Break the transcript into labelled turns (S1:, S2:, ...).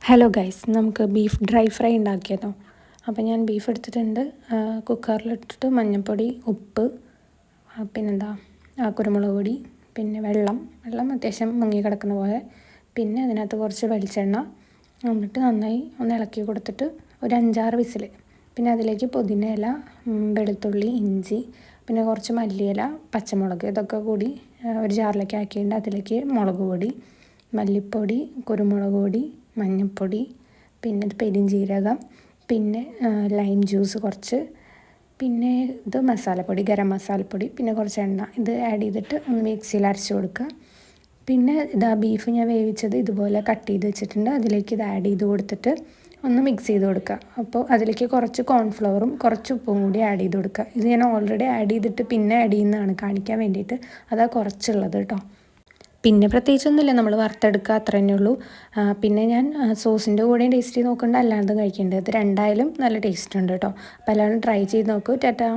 S1: Hello guys, നമുക്ക് beef dry fry ഉണ്ടാക്കിയതോ. അപ്പോൾ ഞാൻ ബീഫ് എടുത്തിട്ടുണ്ട്. കുക്കറിലിട്ടിട്ട് മഞ്ഞൾപ്പൊടി, ഉപ്പ്, പിന്നെന്താ കുരുമുളക് പൊടി, പിന്നെ വെള്ളം അത്യാവശ്യം മുങ്ങി കിടക്കുന്ന പോലെ, പിന്നെ അതിനകത്ത് കുറച്ച് വെളിച്ചെണ്ണ, എന്നിട്ട് നന്നായി ഒന്ന് ഇളക്കി കൊടുത്തിട്ട് ഒരു 5-6 വിസിൽ. പിന്നെ അതിലേക്ക് പുതിന ഇല, വെളുത്തുള്ളി, ഇഞ്ചി, പിന്നെ കുറച്ച് മല്ലിയില, പച്ചമുളക്, ഇതൊക്കെ കൂടി ഒരു ജാറിലേക്ക് ആക്കിയിട്ട് അതിലേക്ക് മുളക് പൊടി, മല്ലിപ്പൊടി, കുരുമുളക് പൊടി, മഞ്ഞൾപ്പൊടി, പിന്നെ പെരുംജീരകം, പിന്നെ ലൈം ജ്യൂസ് കുറച്ച്, പിന്നെ ഇത് മസാലപ്പൊടി, ഗരം മസാലപ്പൊടി, പിന്നെ കുറച്ച് എണ്ണ, ഇത് ആഡ് ചെയ്തിട്ട് ഒന്ന് മിക്സിയിൽ അരച്ച് കൊടുക്കുക. പിന്നെ ഇതാ ബീഫ് ഞാൻ വേവിച്ചത് ഇതുപോലെ കട്ട് ചെയ്ത് വെച്ചിട്ടുണ്ട്. അതിലേക്ക് ഇത് ആഡ് ചെയ്ത് കൊടുത്തിട്ട് ഒന്ന് മിക്സ് ചെയ്ത് കൊടുക്കുക. അപ്പോൾ അതിലേക്ക് കുറച്ച് കോൺഫ്ലവറും കുറച്ച് ഉപ്പും കൂടി ആഡ് ചെയ്ത് കൊടുക്കുക. ഇത് ഞാൻ ഓൾറെഡി ആഡ് ചെയ്തിട്ട് പിന്നെ ആഡ് ചെയ്യുന്നതാണ് കാണിക്കാൻ വേണ്ടിയിട്ട്. അതാ കുറച്ചുള്ളത് കേട്ടോ. പിന്നെ പ്രത്യേകിച്ചൊന്നുമില്ല, നമ്മൾ വറുത്തെടുക്കുക, അത്ര തന്നെ ഉള്ളൂ. പിന്നെ ഞാൻ സോസിൻ്റെ കൂടെയും ടേസ്റ്റ് ചെയ്ത് നോക്കേണ്ട, അല്ലാണ്ടും കഴിക്കേണ്ടത്. ഇത് രണ്ടായാലും നല്ല ടേസ്റ്റ് ഉണ്ട് കേട്ടോ. അപ്പോൾ എല്ലാവരും ട്രൈ ചെയ്ത് നോക്കൂ. ടാറ്റാ.